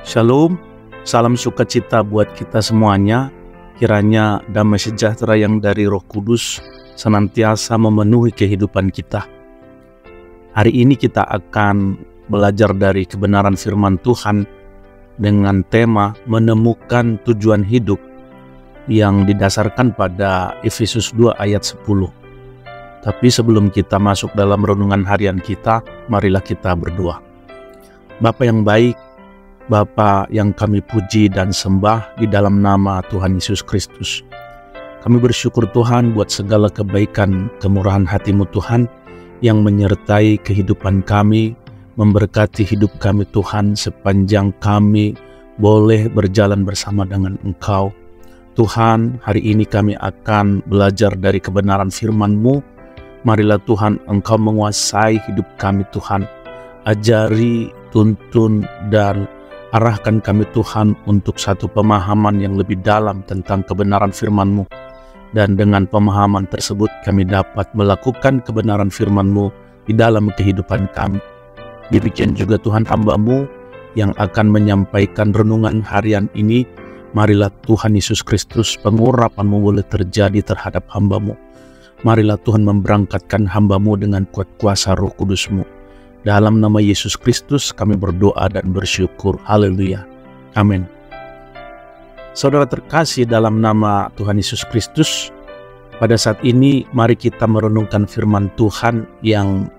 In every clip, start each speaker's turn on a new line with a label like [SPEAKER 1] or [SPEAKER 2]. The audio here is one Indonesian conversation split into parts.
[SPEAKER 1] Shalom, salam sukacita buat kita semuanya. Kiranya damai sejahtera yang dari Roh Kudus senantiasa memenuhi kehidupan kita. Hari ini kita akan belajar dari kebenaran firman Tuhan dengan tema menemukan tujuan hidup yang didasarkan pada Efesus 2 ayat 10. Tapi sebelum kita masuk dalam renungan harian kita, marilah kita berdoa. Bapa yang baik, Bapa yang kami puji dan sembah di dalam nama Tuhan Yesus Kristus. Kami bersyukur Tuhan buat segala kebaikan kemurahan hati-Mu Tuhan yang menyertai kehidupan kami, memberkati hidup kami Tuhan sepanjang kami boleh berjalan bersama dengan Engkau. Tuhan, hari ini kami akan belajar dari kebenaran firman-Mu. Marilah Tuhan Engkau menguasai hidup kami Tuhan. Ajari, tuntun, dan arahkan kami Tuhan untuk satu pemahaman yang lebih dalam tentang kebenaran firman-Mu. Dan dengan pemahaman tersebut kami dapat melakukan kebenaran firman-Mu di dalam kehidupan kami. Demikian juga Tuhan hamba-Mu yang akan menyampaikan renungan harian ini. Marilah Tuhan Yesus Kristus pengurapan-Mu boleh terjadi terhadap hamba-Mu. Marilah Tuhan memberangkatkan hamba-Mu dengan kuat kuasa Roh Kudus-Mu. Dalam nama Yesus Kristus kami berdoa dan bersyukur. Haleluya. Amin. Saudara terkasih dalam nama Tuhan Yesus Kristus, pada saat ini mari kita merenungkan firman Tuhan yang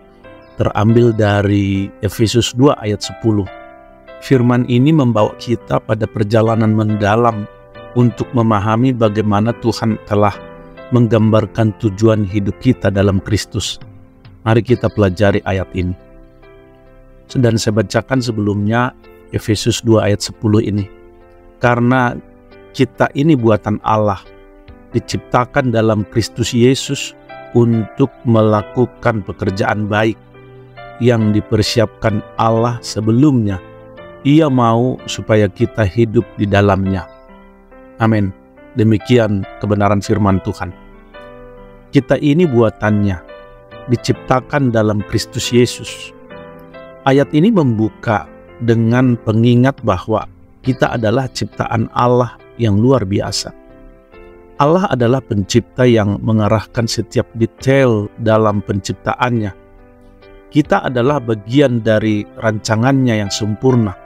[SPEAKER 1] terambil dari Efesus 2 ayat 10. Firman ini membawa kita pada perjalanan mendalam untuk memahami bagaimana Tuhan telah menggambarkan tujuan hidup kita dalam Kristus. Mari kita pelajari ayat ini. Dan saya bacakan sebelumnya Efesus 2 ayat 10 ini. Karena kita ini buatan Allah, diciptakan dalam Kristus Yesus untuk melakukan pekerjaan baik yang dipersiapkan Allah sebelumnya. Ia mau supaya kita hidup di dalamnya. Amin. Demikian kebenaran firman Tuhan. Kita ini buatannya, diciptakan dalam Kristus Yesus. Ayat ini membuka dengan pengingat bahwa kita adalah ciptaan Allah yang luar biasa. Allah adalah pencipta yang mengarahkan setiap detail dalam penciptaannya. Kita adalah bagian dari rancangannya yang sempurna.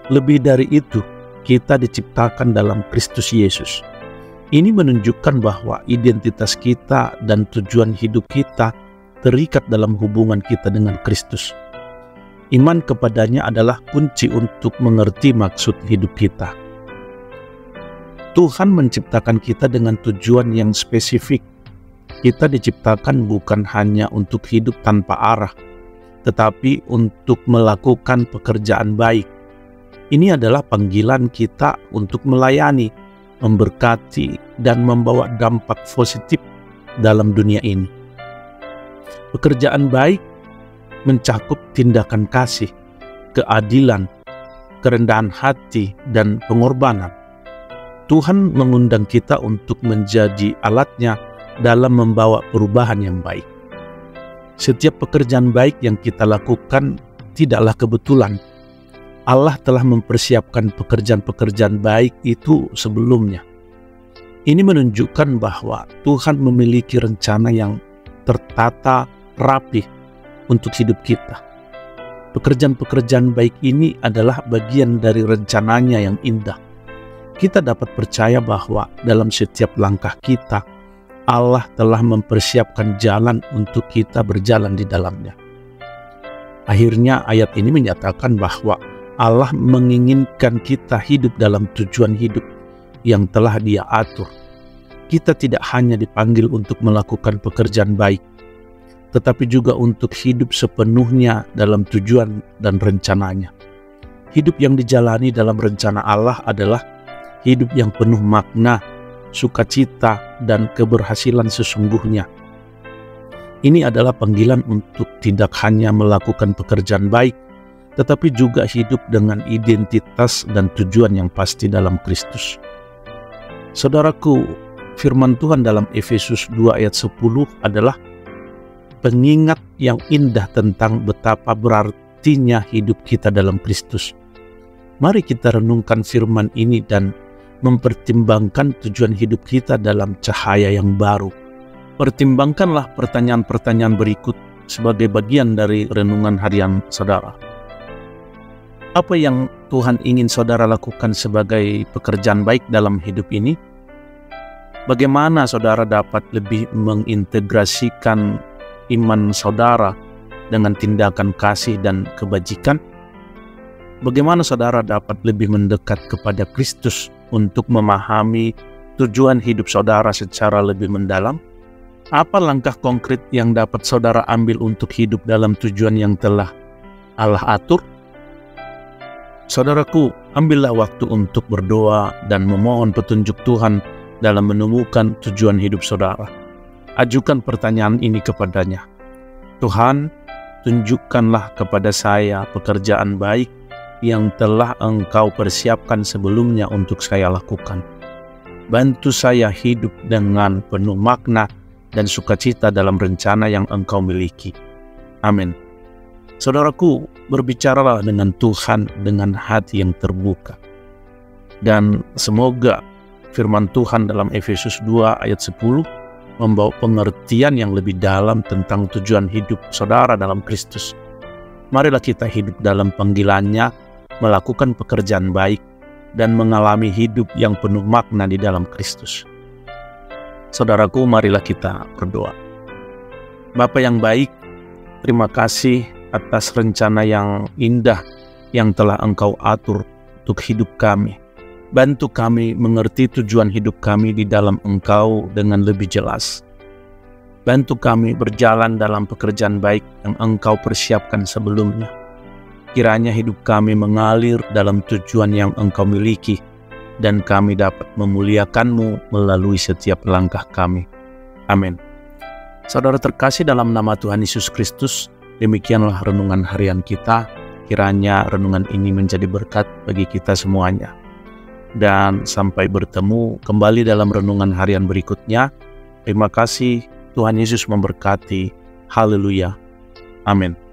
[SPEAKER 1] Lebih dari itu, kita diciptakan dalam Kristus Yesus. Ini menunjukkan bahwa identitas kita dan tujuan hidup kita terikat dalam hubungan kita dengan Kristus. Iman kepadanya adalah kunci untuk mengerti maksud hidup kita. Tuhan menciptakan kita dengan tujuan yang spesifik. Kita diciptakan bukan hanya untuk hidup tanpa arah, tetapi untuk melakukan pekerjaan baik. Ini adalah panggilan kita untuk melayani, memberkati, dan membawa dampak positif dalam dunia ini. Pekerjaan baik mencakup tindakan kasih, keadilan, kerendahan hati, dan pengorbanan. Tuhan mengundang kita untuk menjadi alatnya dalam membawa perubahan yang baik. Setiap pekerjaan baik yang kita lakukan tidaklah kebetulan. Allah telah mempersiapkan pekerjaan-pekerjaan baik itu sebelumnya. Ini menunjukkan bahwa Tuhan memiliki rencana yang tertata rapi untuk hidup kita. Pekerjaan-pekerjaan baik ini adalah bagian dari rencananya yang indah. Kita dapat percaya bahwa dalam setiap langkah kita, Allah telah mempersiapkan jalan untuk kita berjalan di dalamnya. Akhirnya ayat ini menyatakan bahwa Allah menginginkan kita hidup dalam tujuan hidup yang telah Dia atur. Kita tidak hanya dipanggil untuk melakukan pekerjaan baik, tetapi juga untuk hidup sepenuhnya dalam tujuan dan rencananya. Hidup yang dijalani dalam rencana Allah adalah hidup yang penuh makna, sukacita, dan keberhasilan sesungguhnya. Ini adalah panggilan untuk tidak hanya melakukan pekerjaan baik, tetapi juga hidup dengan identitas dan tujuan yang pasti dalam Kristus. Saudaraku, firman Tuhan dalam Efesus 2 ayat 10 adalah pengingat yang indah tentang betapa berartinya hidup kita dalam Kristus. Mari kita renungkan firman ini dan mempertimbangkan tujuan hidup kita dalam cahaya yang baru. Pertimbangkanlah pertanyaan-pertanyaan berikut sebagai bagian dari renungan harian saudara. Apa yang Tuhan ingin saudara lakukan sebagai pekerjaan baik dalam hidup ini? Bagaimana saudara dapat lebih mengintegrasikan iman saudara dengan tindakan kasih dan kebajikan? Bagaimana saudara dapat lebih mendekat kepada Kristus untuk memahami tujuan hidup saudara secara lebih mendalam? Apa langkah konkret yang dapat saudara ambil untuk hidup dalam tujuan yang telah Allah atur? Saudaraku, ambillah waktu untuk berdoa dan memohon petunjuk Tuhan dalam menemukan tujuan hidup saudara. Ajukan pertanyaan ini kepadanya. Tuhan, tunjukkanlah kepada saya pekerjaan baik yang telah Engkau persiapkan sebelumnya untuk saya lakukan. Bantu saya hidup dengan penuh makna dan sukacita dalam rencana yang Engkau miliki. Amin. Saudaraku, berbicaralah dengan Tuhan dengan hati yang terbuka. Dan semoga firman Tuhan dalam Efesus 2 ayat 10 membawa pengertian yang lebih dalam tentang tujuan hidup saudara dalam Kristus. Marilah kita hidup dalam panggilannya, melakukan pekerjaan baik, dan mengalami hidup yang penuh makna di dalam Kristus. Saudaraku, marilah kita berdoa. Bapa yang baik, terima kasih atas rencana yang indah yang telah Engkau atur untuk hidup kami. Bantu kami mengerti tujuan hidup kami di dalam Engkau dengan lebih jelas. Bantu kami berjalan dalam pekerjaan baik yang Engkau persiapkan sebelumnya. Kiranya hidup kami mengalir dalam tujuan yang Engkau miliki, dan kami dapat memuliakan-Mu melalui setiap langkah kami. Amin. Saudara terkasih dalam nama Tuhan Yesus Kristus, demikianlah renungan harian kita. Kiranya renungan ini menjadi berkat bagi kita semuanya. Dan sampai bertemu kembali dalam renungan harian berikutnya. Terima kasih, Tuhan Yesus memberkati. Haleluya. Amin.